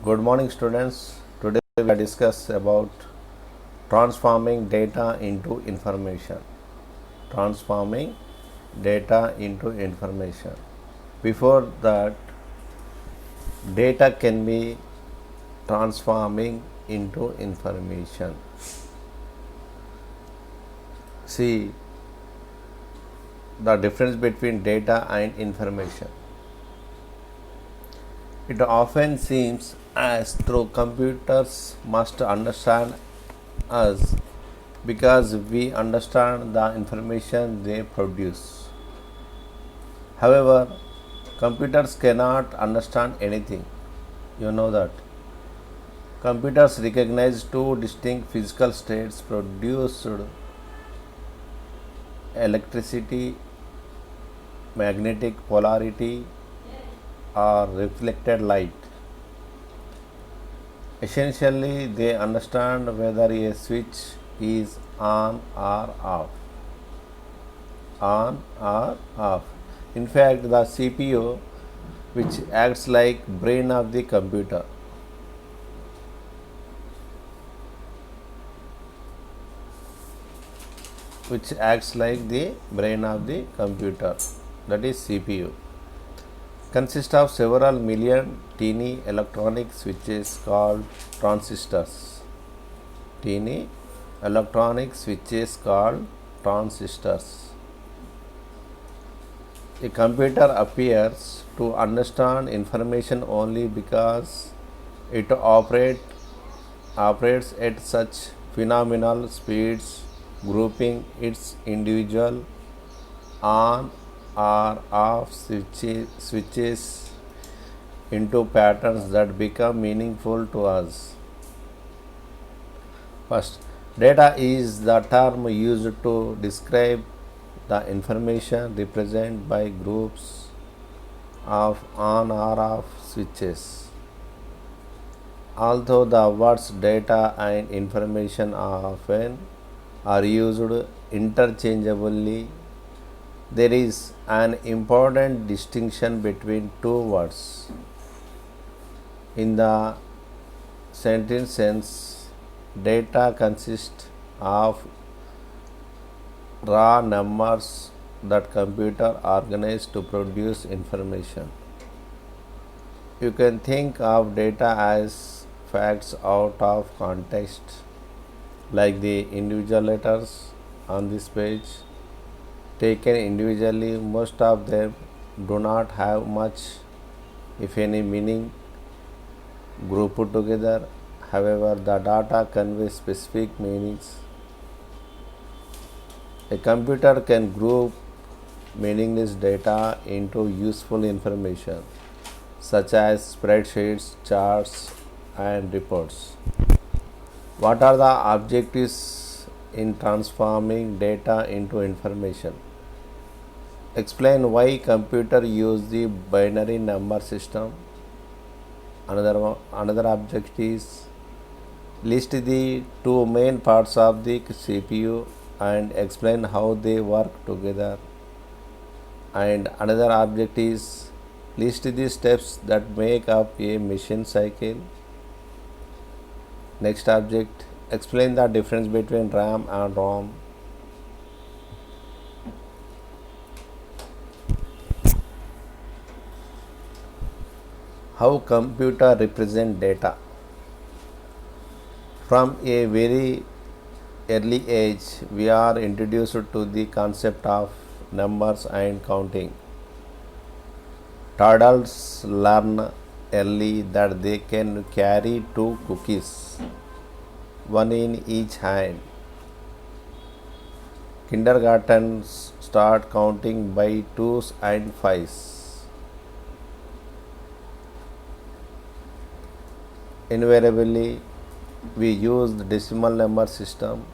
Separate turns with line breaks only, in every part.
Good morning, students. Today we will discuss about transforming data into information. Transforming data into information. Before that, data can be transforming into information. See the difference between data and information. It often seems as though computers must understand us because we understand the information they produce. However, computers cannot understand anything. You know that. Computers recognize two distinct physical states produced electricity, magnetic polarity, or reflected light. Essentially, they understand whether a switch is on or off. On or off. In fact, the CPU, which acts like brain of the computer, that is CPU, consists of several million teeny electronic switches called transistors. Teeny electronic switches called transistors. A computer appears to understand information only because it operates at such phenomenal speeds, grouping its individual on or off switches into patterns that become meaningful to us. First, data is the term used to describe the information represented by groups of on or off switches. Although the words data and information often are used interchangeably, there is an important distinction between two words. In the sentence sense, data consists of raw numbers that computer organize to produce information. You can think of data as facts out of context, like the individual letters on this page. Taken individually, most of them do not have much, if any, meaning. Grouped together, however, the data conveys specific meanings. A computer can group meaningless data into useful information, such as spreadsheets, charts, and reports. What are the objectives in transforming data into information? Explain why computer use the binary number system. Another objective is list the two main parts of the CPU and explain how they work together. And another object is list the steps that make up a machine cycle. Next object, explain the difference between RAM and ROM. How computer represent data. From a very early age, we are introduced to the concept of numbers and counting. Toddlers learn early that they can carry two cookies, one in each hand. Kindergartens start counting by twos and fives. Invariably, we use the decimal number system.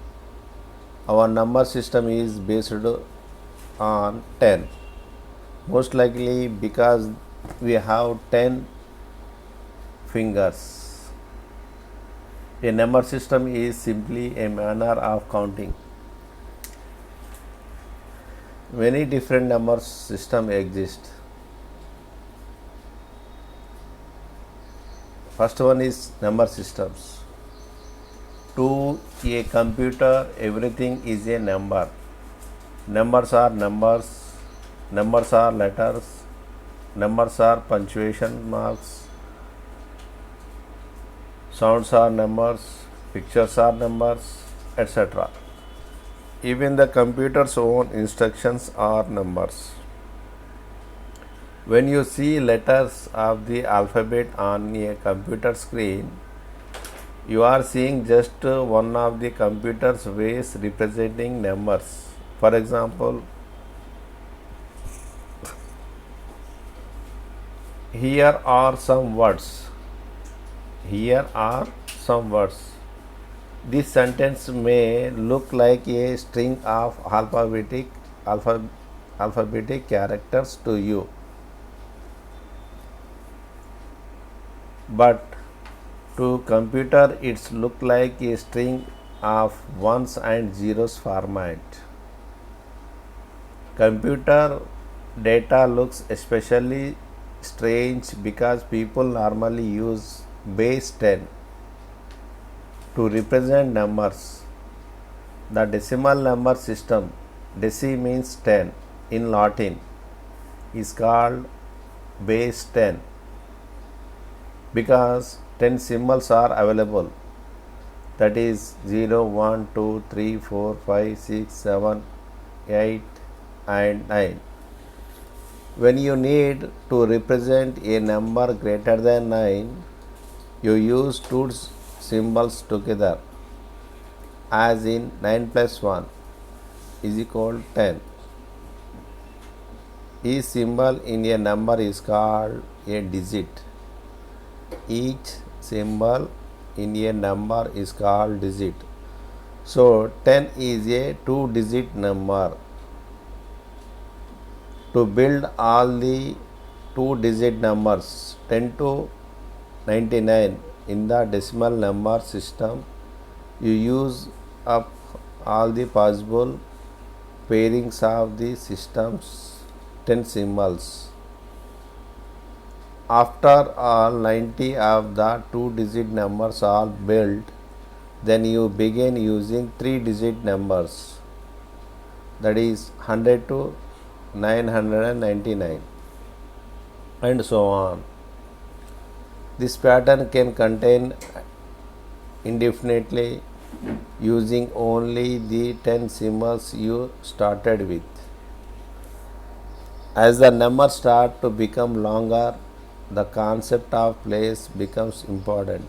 Our number system is based on 10, most likely because we have 10 fingers. A number system is simply a manner of counting. Many different number systems exist. First one is number systems. To a computer, everything is a number. Numbers are numbers, numbers are letters, numbers are punctuation marks, sounds are numbers, pictures are numbers, etc. Even the computer's own instructions are numbers. When you see letters of the alphabet on a computer screen, you are seeing just one of the computer's ways representing numbers. For example, here are some words. Here are some words. This sentence may look like a string of alphabetic characters to you, but to computer it's look like a string of ones and zeros format. Computer data looks especially strange because people normally use base 10 to represent numbers. The decimal number system, deci means 10 in Latin, is called base 10 because 10 symbols are available, that is 0, 1, 2, 3, 4, 5, 6, 7, 8 and 9. When you need to represent a number greater than 9, you use two symbols together, as in 9 plus 1 is equal 10. Each symbol in a number is called a digit. Each symbol in a number is called digit. So 10 is a two-digit number. To build all the two-digit numbers 10 to 99 in the decimal number system, you use up all the possible pairings of the system's 10 symbols. After all 90 of the two-digit numbers are built, then you begin using three-digit numbers, that is 100 to 999 and so on. This pattern can contain indefinitely using only the 10 symbols you started with. As the numbers start to become longer, the concept of place becomes important.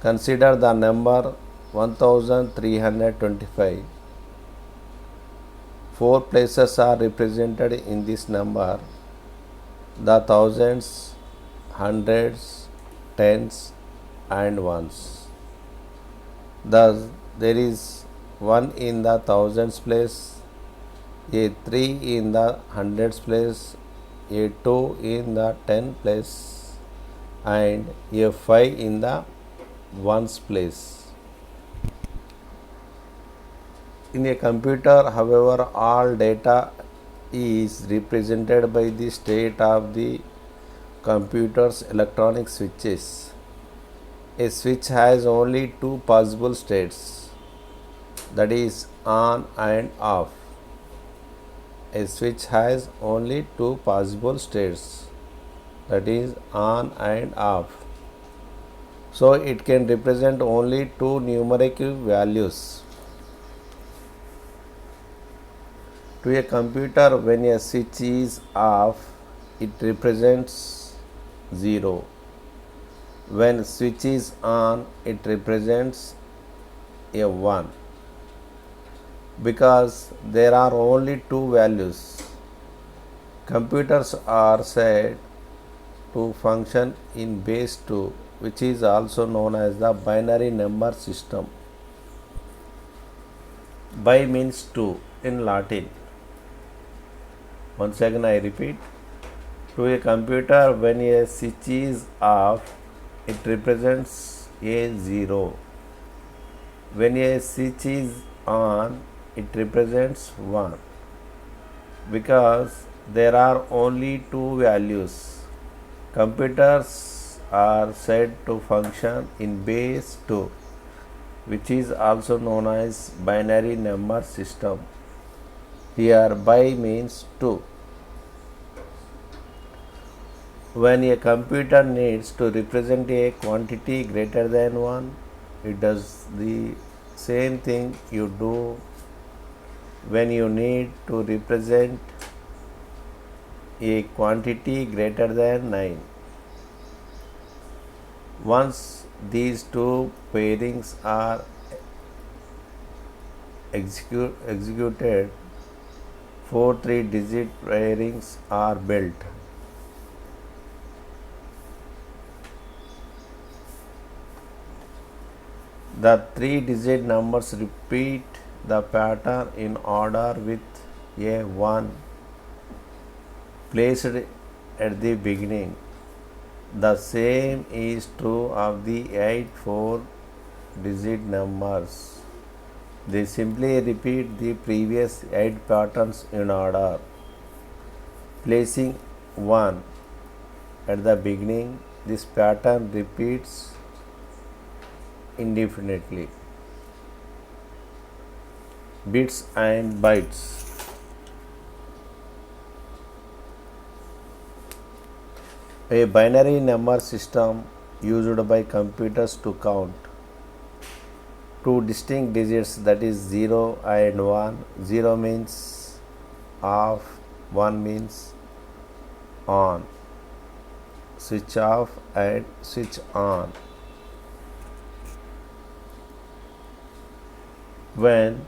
Consider the number 1325. 4 places are represented in this number: the thousands, hundreds, tens and ones. Thus, there is 1 in the thousands place, a 3 in the hundreds place, a 2 in the 10 place and a 5 in the ones place. In a computer, however, all data is represented by the state of the computer's electronic switches. A switch has only two possible states, that is on and off. A switch has only two possible states, that is on and off. So it can represent only two numeric values. To a computer, when a switch is off, it represents 0. When switch is on, it represents a 1. Because there are only two values, computers are said to function in base 2, which is also known as the binary number system. Bi means 2 in Latin. Once again I repeat, to a computer, when a switch is off, it represents a 0. When a switch is on, it represents 1. Because there are only two values, computers are said to function in base 2, which is also known as binary number system. Here bi means 2. When a computer needs to represent a quantity greater than 1, it does the same thing you do when you need to represent a quantity greater than 9. Once these two pairings are executed, 4 3-digit pairings are built. The 3-digit numbers repeat the pattern in order with a 1 placed at the beginning. The same is true of the 8 4-digit numbers. They simply repeat the previous 8 patterns in order. Placing 1 at the beginning, this pattern repeats indefinitely. Bits and bytes. A binary number system used by computers to count two distinct digits, that is 0 and 1. 0 means off, 1 means on, switch off and switch on. When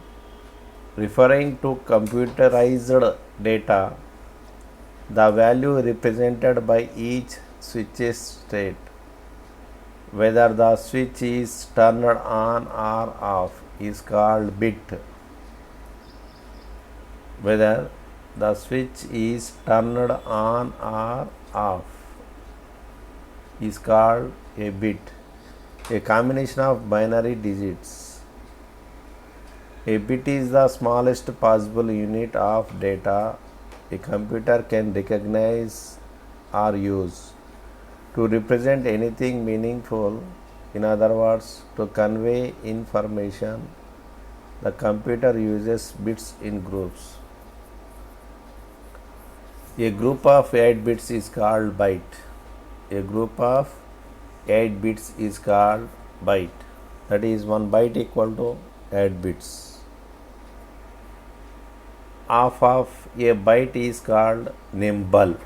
referring to computerized data, the value represented by each switch's state, whether the switch is turned on or off, is called bit. Whether the switch is turned on or off is called a bit, a combination of binary digits. A bit is the smallest possible unit of data a computer can recognize or use to represent anything meaningful. In other words, to convey information, the computer uses bits in groups. A group of 8 bits is called byte. A group of 8 bits is called byte. That is, 1 byte equal to 8 bits. Half of a byte is called nibble,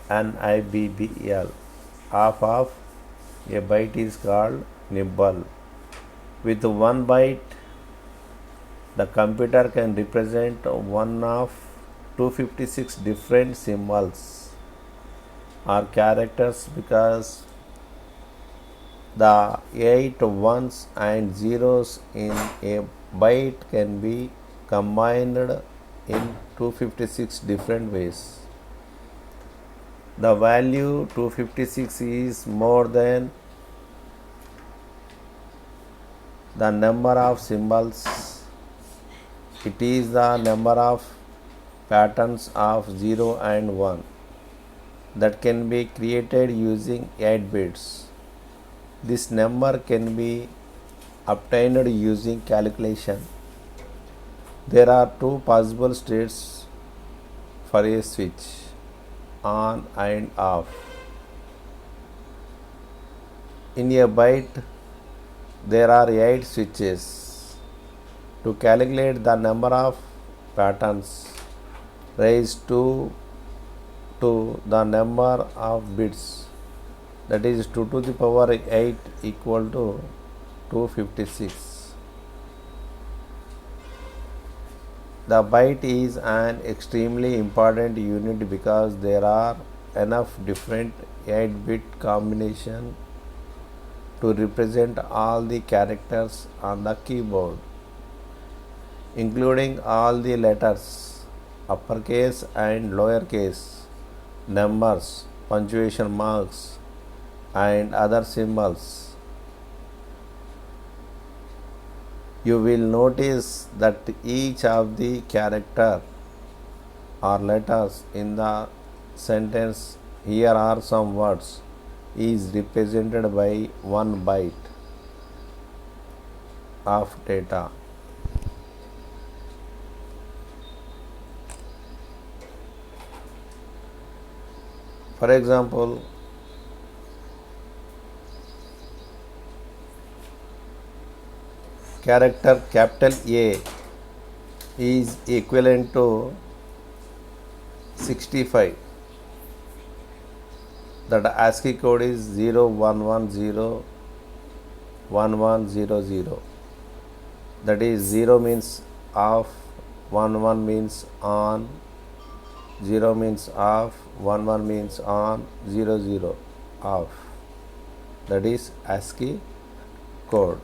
N-I-B-B-L. Half of a byte is called nibble. With 1 byte, the computer can represent one of 256 different symbols or characters, because the 8 ones and zeros in a byte can be combined in 256 different ways. The value 256 is more than the number of symbols. It is the number of patterns of 0 and 1 that can be created using 8 bits. This number can be obtained using calculation. There are two possible states for a switch, on and off. In a byte, there are 8 switches. To calculate the number of patterns, raise 2 to the number of bits, that is 2 to the power 8 equal to 256. The byte is an extremely important unit because there are enough different 8-bit combinations to represent all the characters on the keyboard, including all the letters, uppercase and lowercase, numbers, punctuation marks, and other symbols. You will notice that each of the character or letters in the sentence, here are some words, is represented by 1 byte of data. For example, character capital A is equivalent to 65. That ASCII code is 01101100. That is 0 means off, 11 means on, 0 means off, 11 means on, 00 off. That is ASCII code.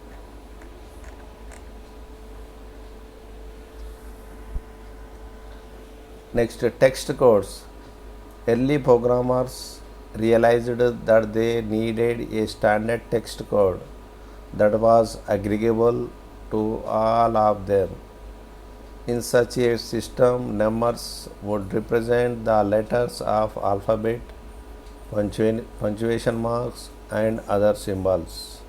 Next, text codes. Early programmers realized that they needed a standard text code that was aggregable to all of them. In such a system, numbers would represent the letters of alphabet, punctuation marks, and other symbols.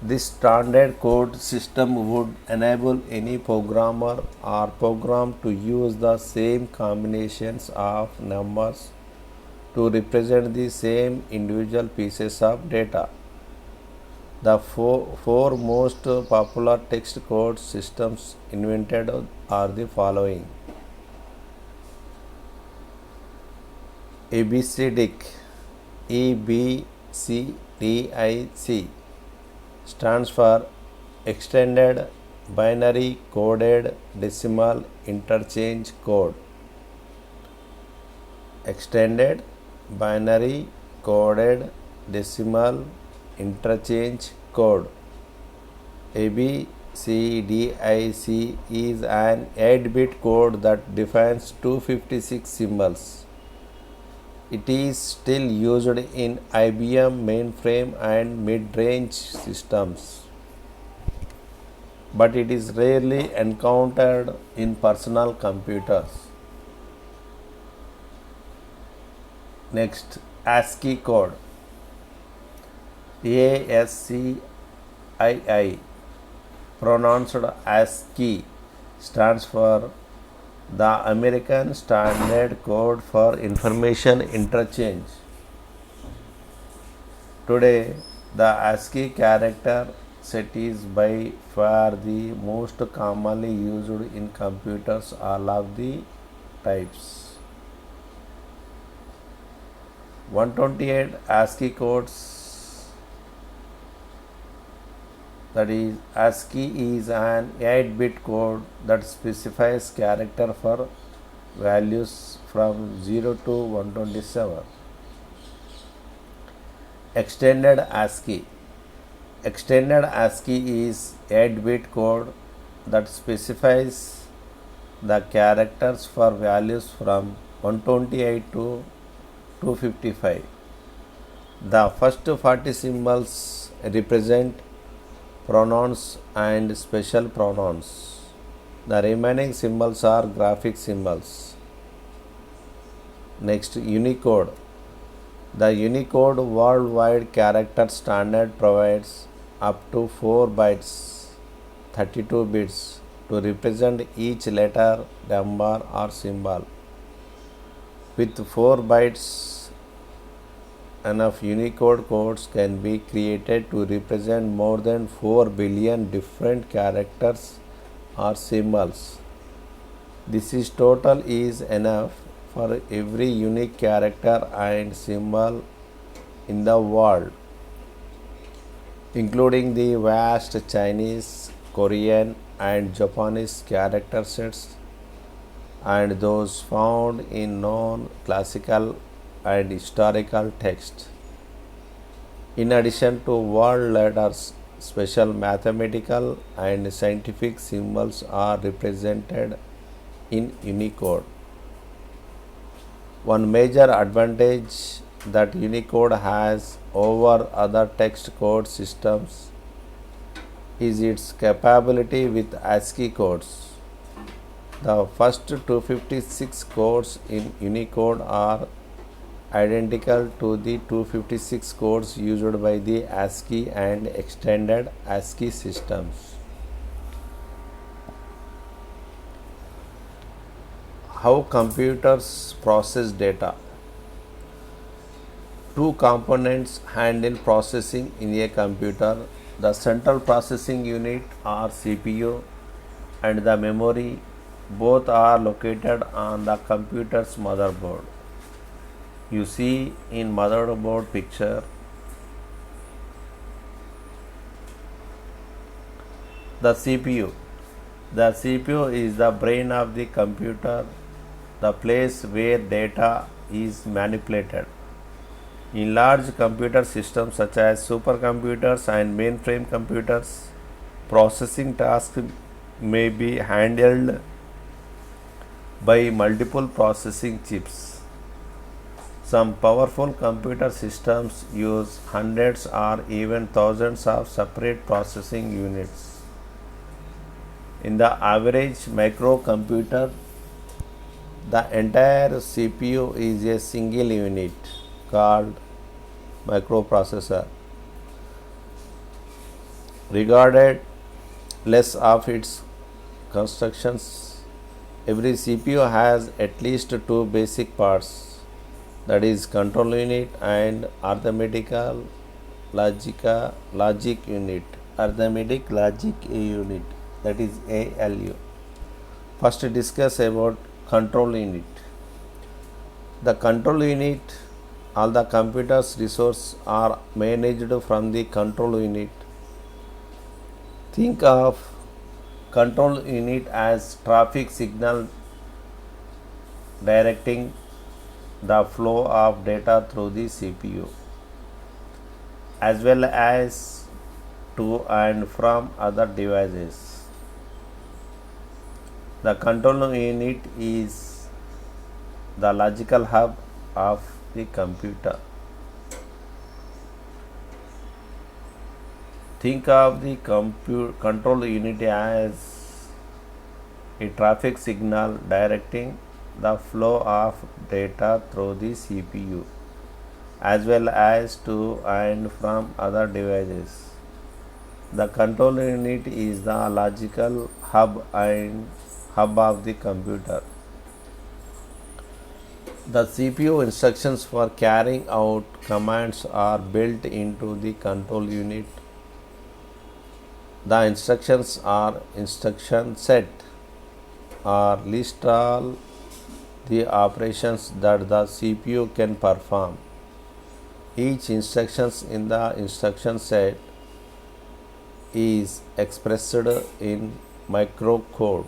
This standard code system would enable any programmer or program to use the same combinations of numbers to represent the same individual pieces of data. The four most popular text code systems invented are the following: ABCDIC, EBCDIC stands for Extended Binary Coded Decimal Interchange Code. Extended Binary Coded Decimal Interchange Code. ABCDIC is an 8-bit code that defines 256 symbols. It is still used in IBM mainframe and mid-range systems, but it is rarely encountered in personal computers. Next, ASCII code. ASCII, pronounced ASCII, stands for the American Standard Code for Information Interchange. Today, the ASCII character set is by far the most commonly used in computers all of the types. 128 ASCII codes. That is, ASCII is an 8-bit code that specifies character for values from 0 to 127. Extended ASCII. Extended ASCII is 8-bit code that specifies the characters for values from 128 to 255. The first 40 symbols represent pronouns and special pronouns. The remaining symbols are graphic symbols. Next, Unicode. The Unicode Worldwide Character Standard provides up to 4 bytes, 32 bits, to represent each letter, number, or symbol. With 4 bytes, enough Unicode codes can be created to represent more than 4 billion different characters or symbols. This is total is enough for every unique character and symbol in the world, including the vast Chinese, Korean, and Japanese character sets and those found in known classical and historical text. In addition to world letters, special mathematical and scientific symbols are represented in Unicode. One major advantage that Unicode has over other text code systems is its capability with ASCII codes. The first 256 codes in Unicode are identical to the 256 codes used by the ASCII and extended ASCII systems. How computers process data. Two components handle processing in a computer: the central processing unit or CPU and the memory. Both are located on the computer's motherboard. You see in motherboard picture the CPU. The CPU is the brain of the computer, the place where data is manipulated. In large computer systems such as supercomputers and mainframe computers, processing tasks may be handled by multiple processing chips. Some powerful computer systems use hundreds or even thousands of separate processing units. In the average microcomputer, the entire CPU is a single unit called microprocessor. Regarded less of its constructions, every CPU has at least two basic parts, that is control unit and arithmetical logic unit, that is ALU. First discuss about control unit. The control unit, all the computer's resources are managed from the control unit. Think of control unit as traffic signal directing the flow of data through the CPU as well as to and from other devices. The control unit is the logical hub of the computer. Think of the control unit as a traffic signal directing the flow of data through the CPU as well as to and from other devices. The control unit is the logical hub of the computer. The CPU instructions for carrying out commands are built into the control unit. The instructions are instruction set or list all the operations that the CPU can perform. Each instruction in the instruction set is expressed in microcode,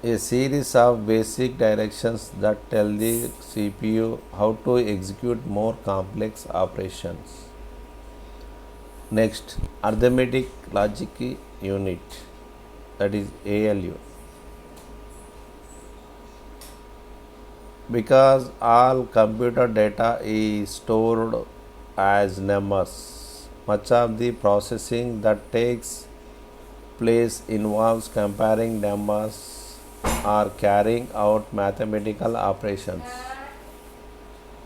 a series of basic directions that tell the CPU how to execute more complex operations. Next, arithmetic logic unit, that is ALU. Because all computer data is stored as numbers, much of the processing that takes place involves comparing numbers or carrying out mathematical operations.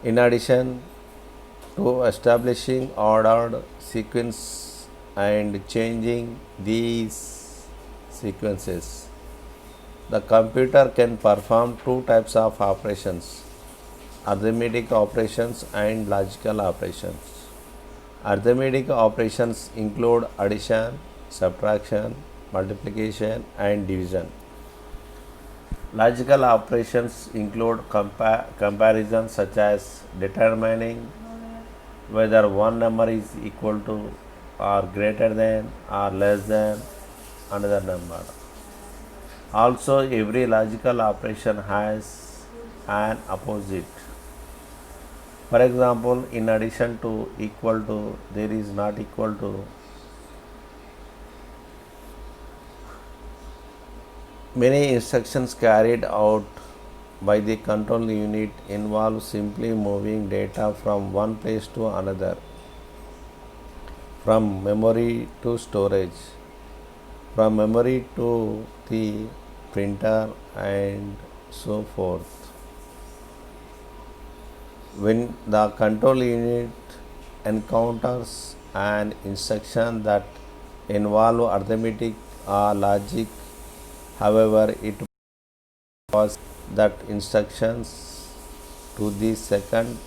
In addition to establishing ordered sequence and changing these sequences, the computer can perform two types of operations: arithmetic operations and logical operations. Arithmetic operations include addition, subtraction, multiplication, and division. Logical operations include comparison, such as determining whether one number is equal to or greater than or less than another number. Also, every logical operation has an opposite. For example, in addition to equal to, there is not equal to. Many instructions carried out by the control unit involve simply moving data from one place to another, from memory to storage, from memory to the printer, and so forth. When the control unit encounters an instruction that involve arithmetic or logic, however, it passes that instructions to the second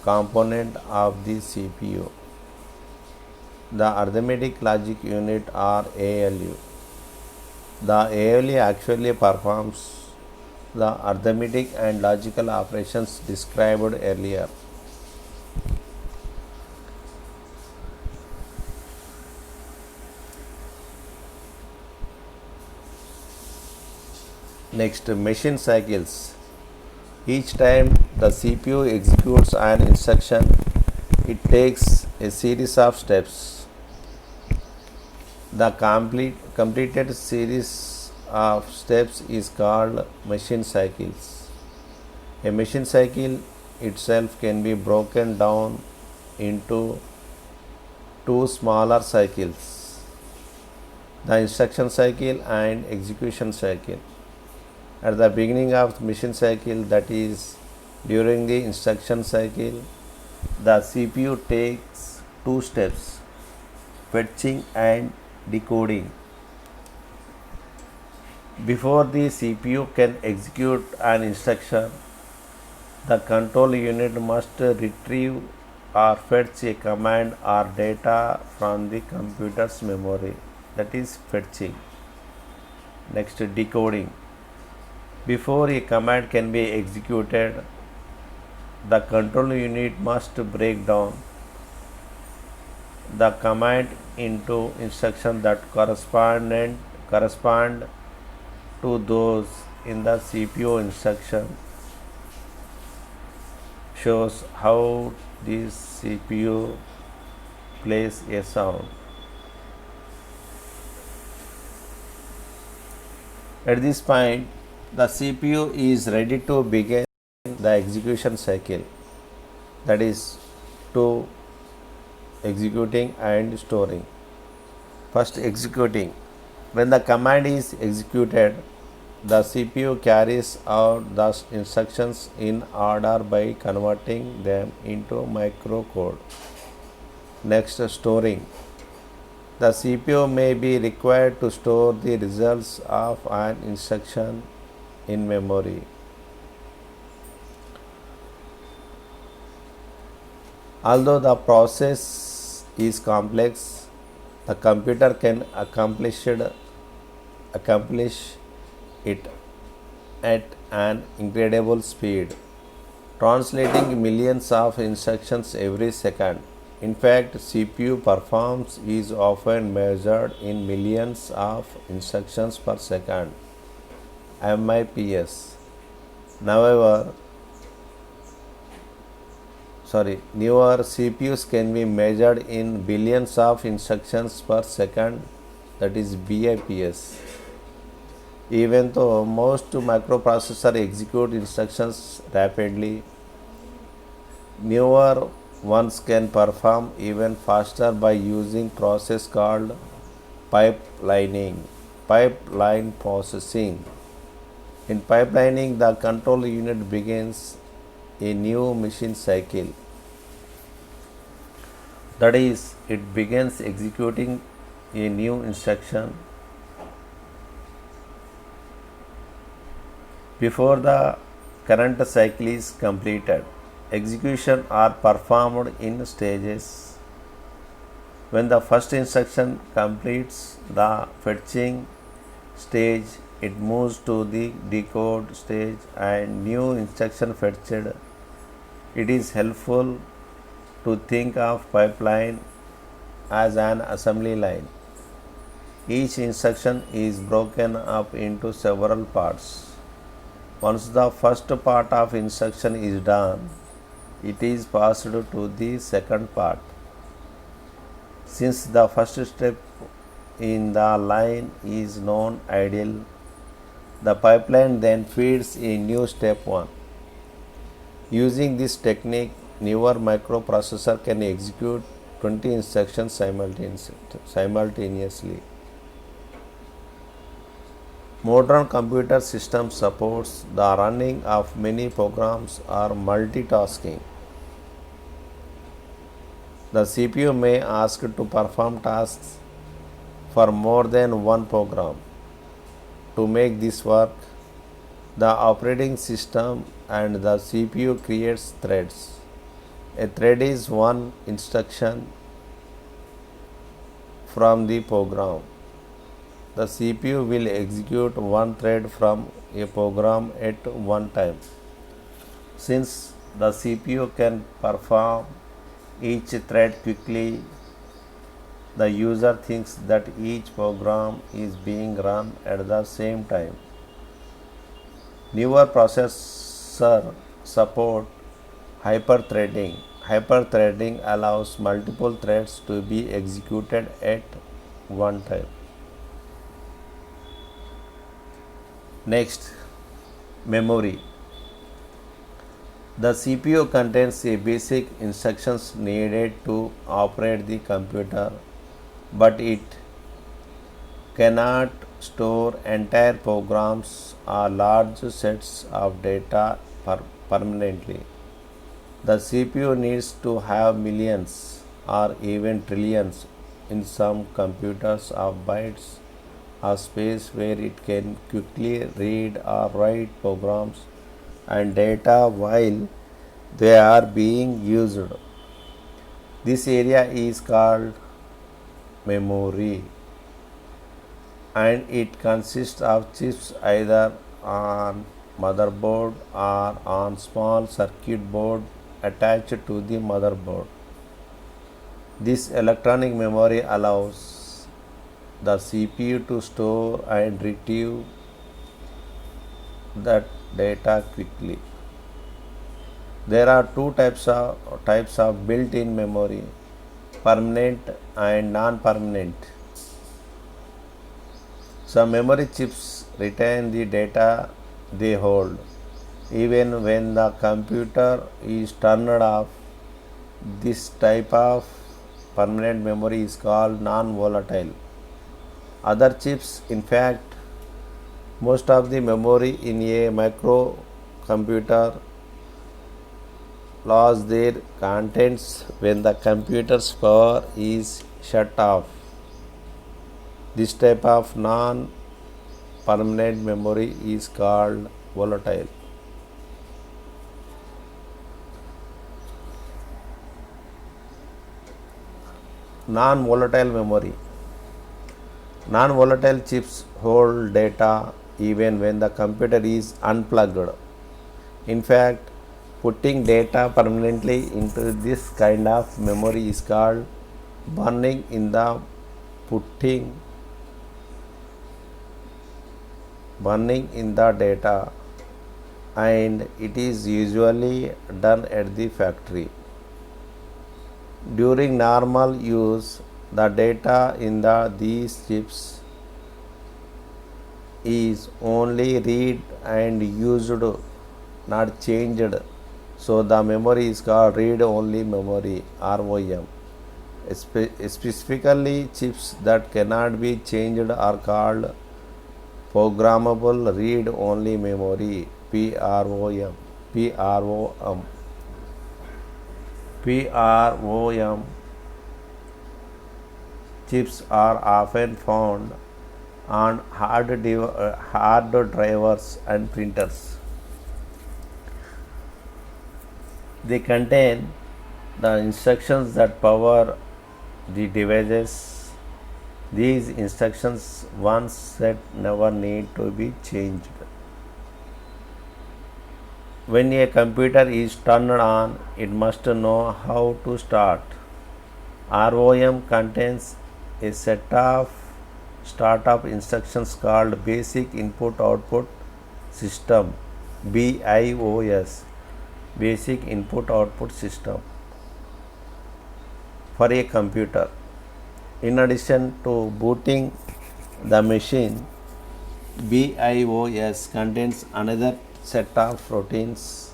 component of the CPU, the arithmetic logic unit or ALU. The ALU actually performs the arithmetic and logical operations described earlier. Next, machine cycles. Each time the CPU executes an instruction, it takes a series of steps. The completed series of steps is called machine cycles. A machine cycle itself can be broken down into two smaller cycles, the instruction cycle and execution cycle. At the beginning of the machine cycle, that is during the instruction cycle, the CPU takes two steps, fetching and decoding. Before the CPU can execute an instruction, the control unit must retrieve or fetch a command or data from the computer's memory, that is fetching. Next, decoding. Before a command can be executed, the control unit must break down the command into instructions that correspond to those in the CPU instruction. Shows how this CPU plays a sound. At this point, the CPU is ready to begin the execution cycle, that is to executing and storing. First, executing. When the command is executed, the CPU carries out the instructions in order by converting them into microcode. Next, storing. The CPU may be required to store the results of an instruction in memory. Although the process is complex, the computer can accomplish it at an incredible speed, translating millions of instructions every second. In fact, CPU performance is often measured in millions of instructions per second, MIPS. Newer CPUs can be measured in billions of instructions per second, that is BIPS. Even though most microprocessors execute instructions rapidly, newer ones can perform even faster by using process called pipeline processing. In pipelining, the control unit begins a new machine cycle. That is, it begins executing a new instruction before the current cycle is completed. Execution are performed in stages. When the first instruction completes the fetching stage, it moves to the decode stage and new instruction fetched. It is helpful to think of pipeline as an assembly line. Each instruction is broken up into several parts. Once the first part of instruction is done, it is passed to the second part. Since the first step in the line is known idle, the pipeline then feeds a new step 1. Using this technique, newer microprocessor can execute 20 instructions simultaneously. Modern computer system supports the running of many programs or multitasking. The CPU may ask to perform tasks for more than one program. To make this work, the operating system and the CPU creates threads. A thread is one instruction from the program. The CPU will execute one thread from a program at one time. Since the CPU can perform each thread quickly, the user thinks that each program is being run at the same time. Newer processors support hyperthreading. Hyperthreading allows multiple threads to be executed at one time. Next, memory. The CPU contains the basic instructions needed to operate the computer, but it cannot store entire programs or large sets of data permanently. The CPU needs to have millions or even trillions in some computers of bytes of space where it can quickly read or write programs and data while they are being used. This area is called memory, and it consists of chips either on motherboard or on small circuit board attached to the motherboard. This electronic memory allows the CPU to store and retrieve that data quickly. There are two types of built-in memory: permanent and non-permanent. Some memory chips retain the data they hold even when the computer is turned off. This type of permanent memory is called non-volatile. Other chips, in fact, most of the memory in a microcomputer, lose their contents when the computer's power is shut off. This type of non-permanent memory is called volatile. Non-volatile memory. Non-volatile chips hold data even when the computer is unplugged. In fact, putting data permanently into this kind of memory is called burning in the data, and it is usually done at the factory. During normal use, the data in these chips is only read and used, not changed. So the memory is called read-only memory (ROM). Specifically, chips that cannot be changed are called programmable read-only memory (PROM). PROM. PROM chips are often found on hard drivers and printers. They contain the instructions that power the devices. These instructions, once set, never need to be changed. When a computer is turned on, it must know how to start. ROM contains a set of startup instructions called Basic Input Output System BIOS, Basic Input Output System, for a computer. In addition to booting the machine, BIOS contains another set of routines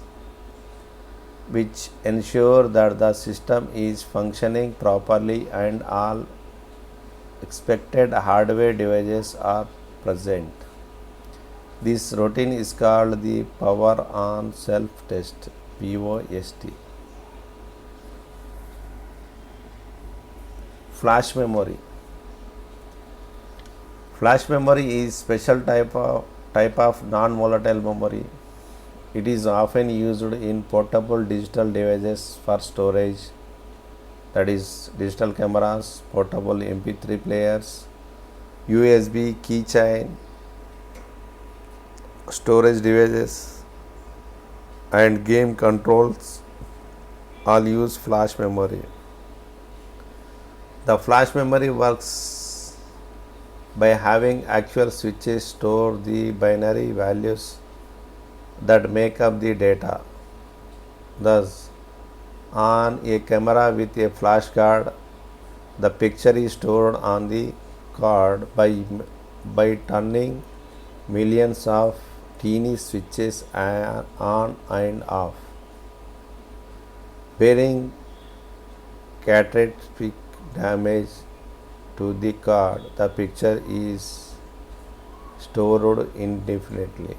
which ensure that the system is functioning properly and all expected hardware devices are present. This routine is called the power on self test POST. Flash memory. Flash memory is special type of non-volatile memory. It is often used in portable digital devices for storage, that is digital cameras, portable MP3 players, USB keychain, storage devices, and game controls all use flash memory. The flash memory works by having actual switches store the binary values that make up the data. Thus, on a camera with a flash card, the picture is stored on the card by turning millions of teeny switches on and off, bearing catastrophic damage to the card. The picture is stored indefinitely.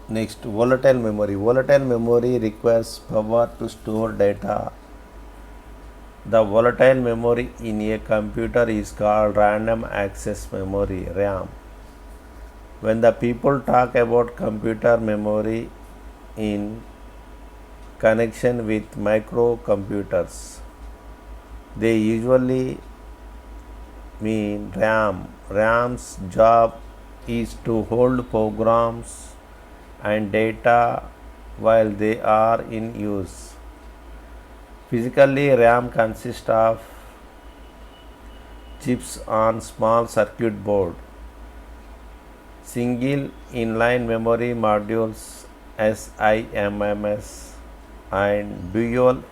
Next, volatile memory. Volatile memory requires power to store data. The volatile memory in a computer is called random access memory RAM. When the people talk about computer memory in connection with microcomputers, they usually mean RAM. RAM's job is to hold programs and data while they are in use. Physically, RAM consists of chips on small circuit board, single inline memory modules SIMMs, and dual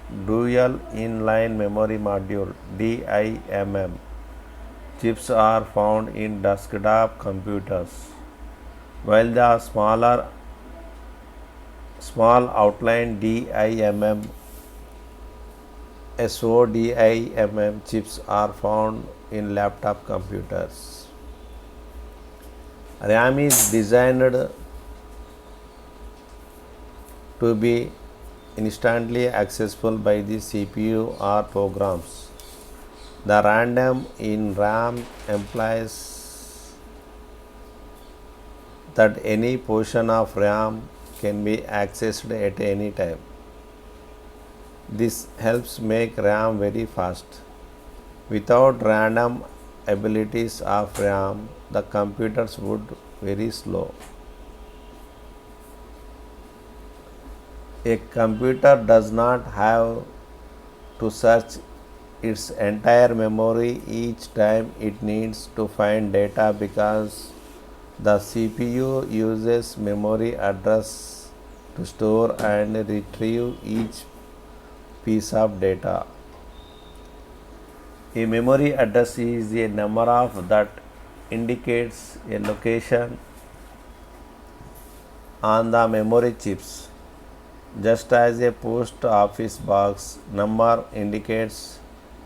inline memory module DIMM. Chips are found in desktop computers, while the small outline DIMM SODIMM chips are found in laptop computers. RAM is designed to be instantly accessible by the CPU or programs. The random in RAM implies that any portion of RAM can be accessed at any time. This helps make RAM very fast. Without random abilities of RAM, the computers would be very slow. A computer does not have to search its entire memory each time it needs to find data because the CPU uses memory address to store and retrieve each piece of data. A memory address is a number of that indicates a location on the memory chips, just as a post office box number indicates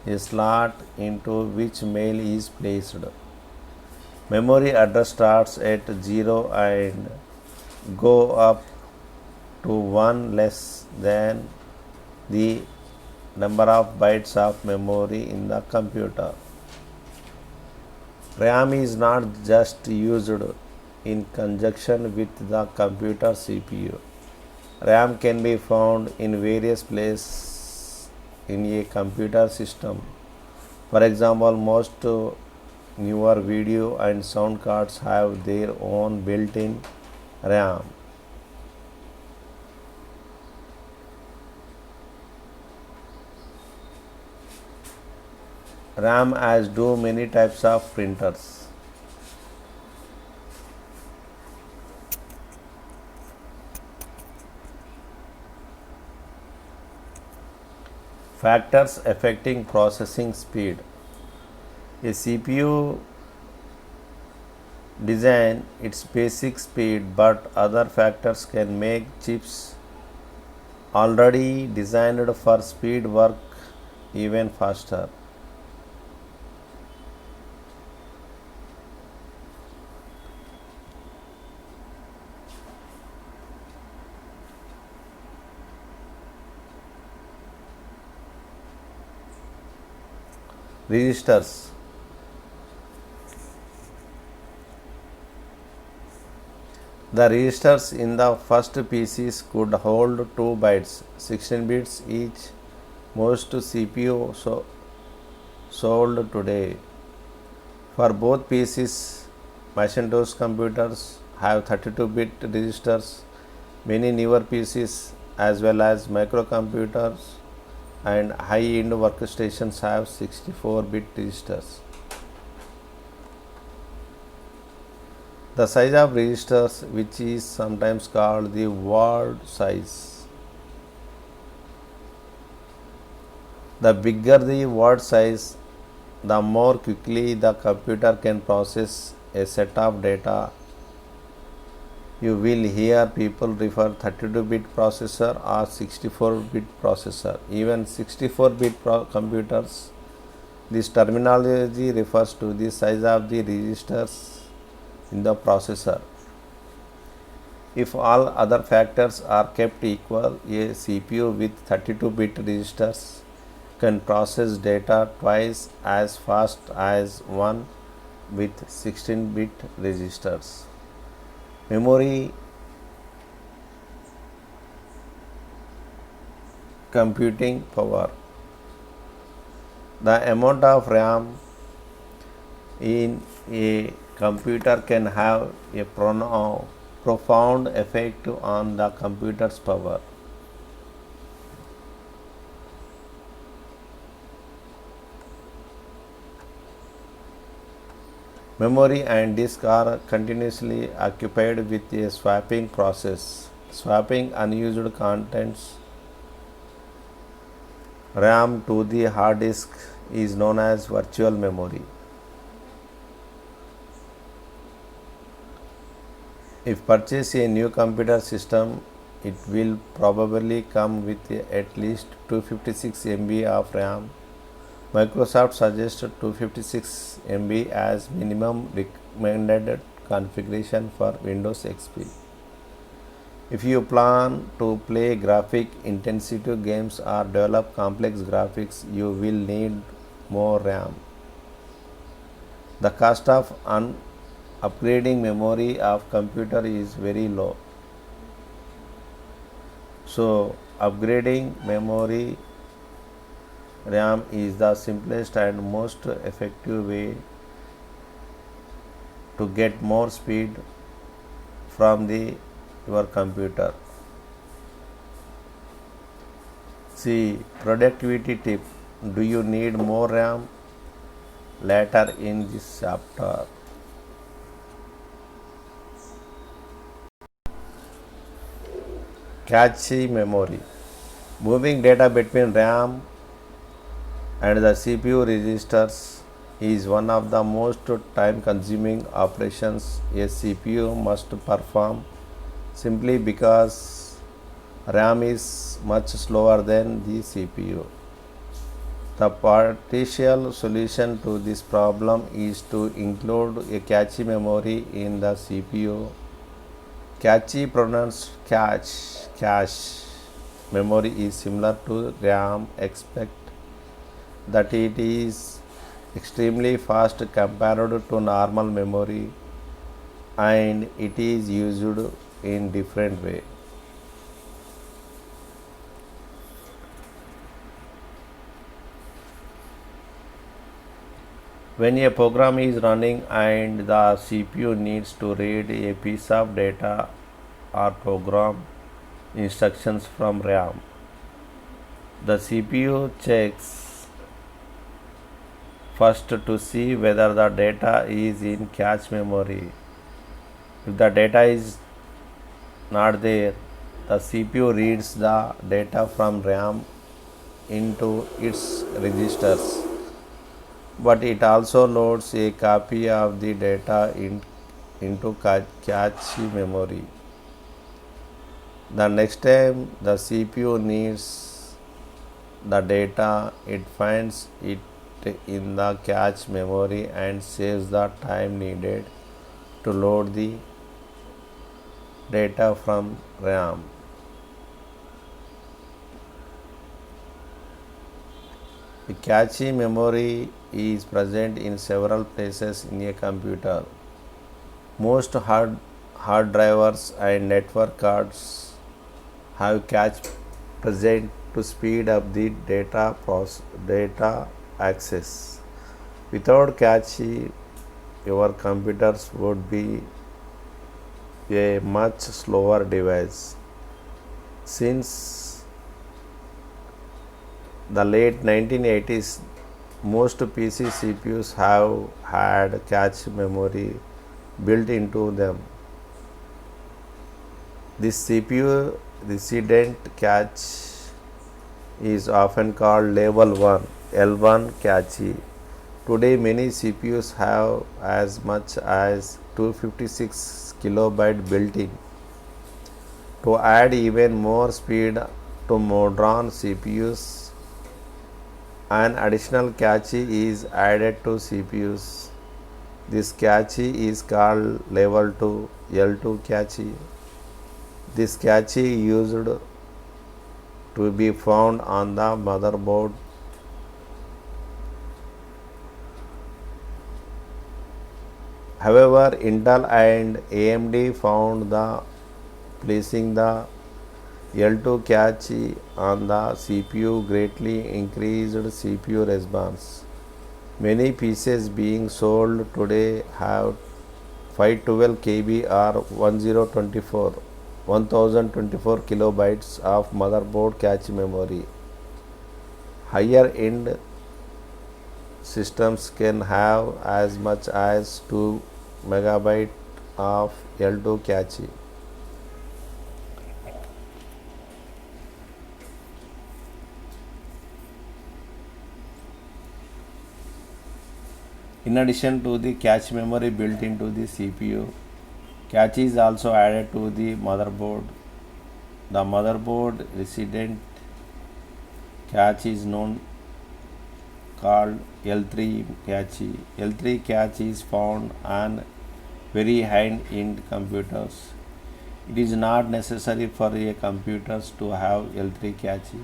a slot into which mail is placed. Memory address starts at 0 and go up to 1 less than the number of bytes of memory in the computer. RAM is not just used in conjunction with the computer CPU. RAM can be found in various places in a computer system. For example, most newer video and sound cards have their own built-in RAM. RAM as do many types of printers. Factors affecting processing speed. A CPU design its basic speed, but other factors can make chips already designed for speed work even faster. Registers. The registers in the first PCs could hold 2 bytes, 16 bits each. Most CPU sold today for both PCs, Macintosh computers have 32-bit registers. Many newer PCs as well as microcomputers and high-end workstations have 64-bit registers. The size of registers, which is sometimes called the word size. The bigger the word size, the more quickly the computer can process a set of data. You will hear people refer 32-bit processor or 64-bit processor, even 64-bit computers. This terminology refers to the size of the registers in the processor. If all other factors are kept equal, a CPU with 32-bit registers can process data twice as fast as one with 16-bit registers. Memory computing power. The amount of RAM in a computer can have a profound effect on the computer's power. Memory and disk are continuously occupied with a swapping process. Swapping unused contents RAM to the hard disk is known as virtual memory. If purchase a new computer system, it will probably come with at least 256 MB of RAM. Microsoft suggests 256 MB as minimum recommended configuration for Windows XP. If you plan to play graphic intensive games or develop complex graphics, you will need more RAM. The cost of upgrading memory of computer is very low. So upgrading memory RAM is the simplest and most effective way to get more speed from your computer. See, productivity tip. Do you need more RAM? Later in this chapter. Cache memory. Moving data between RAM and the CPU registers is one of the most time consuming operations a CPU must perform, simply because RAM is much slower than the CPU. The partial solution to this problem is to include a cache memory in the CPU. Cache, pronounced cache memory is similar to RAM, except that it is extremely fast compared to normal memory, and it is used in different way. When a program is running and the CPU needs to read a piece of data or program instructions from RAM, the CPU checks first to see whether the data is in cache memory. If the data is not there, the CPU reads the data from RAM into its registers, but it also loads a copy of the data into cache memory. The next time the CPU needs the data, it finds it in the cache memory and saves the time needed to load the data from RAM. A cache memory is present in several places in a computer. Most hard drivers and network cards have cache present to speed up the data access. Without cache, your computers would be a much slower device. Since the late 1980s, most PC CPUs have had cache memory built into them. This CPU resident cache is often called Level 1 L1 cache. Today, many CPUs have as much as 256 kilobyte built in. To add even more speed to modern CPUs, an additional cache is added to CPUs. This cache is called Level 2 L2 cache. This cache used to be found on the motherboard. However, Intel and AMD found the placing the L2 cache on the CPU greatly increased CPU response. Many PCs being sold today have 512 KB or 1024 kilobytes of motherboard cache memory. Higher end systems can have as much as 2 megabyte of L2 cache. In addition to the cache memory built into the CPU, cache is also added to the motherboard. The motherboard resident cache is known called L3 cache. L3 cache is found on very high-end computers. It is not necessary for a computer to have L3 cache.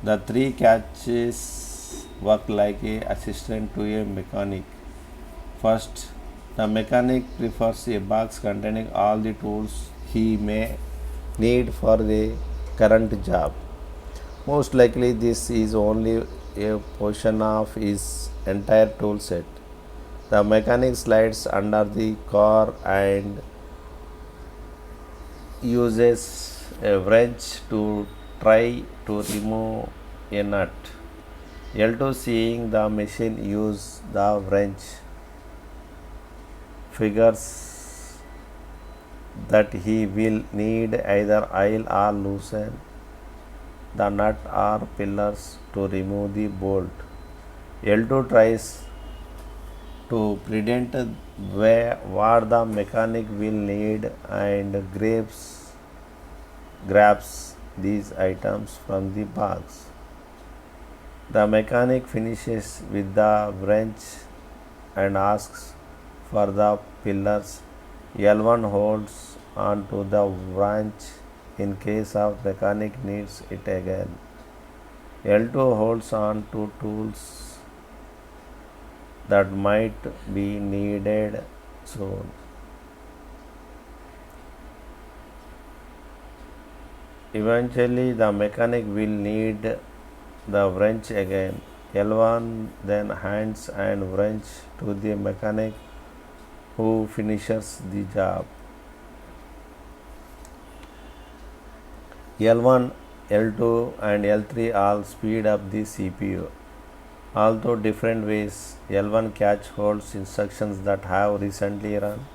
The three caches work like a assistant to a mechanic. First, the mechanic prefers a box containing all the tools he may need for the current job. Most likely, this is only a portion of his entire tool set. The mechanic slides under the car and uses a wrench to try to remove a nut. L2, seeing the machine use the wrench, figures that he will need either oil or loosen the nut or pillars to remove the bolt. L2 tries to predict what the mechanic will need and grabs these items from the box. The mechanic finishes with the wrench and asks for the pillars. L1 holds on to the wrench in case of mechanic needs it again. L2 holds on to tools that might be needed soon. Eventually, the mechanic will need the wrench again. L1 then hands and wrench to the mechanic who finishes the job. L1, L2 and L3 all speed up the CPU. Although different ways, L1 cache holds instructions that have recently run.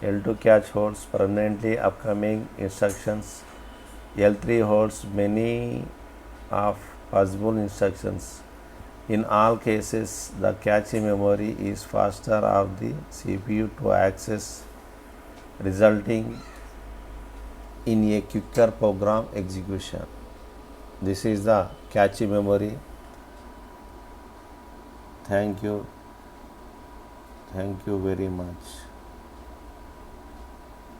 L2 cache holds permanently upcoming instructions. L3 holds many of possible instructions. In all cases, the cache memory is faster of the CPU to access, resulting in a quicker program execution. This is the cache memory. Thank you very much.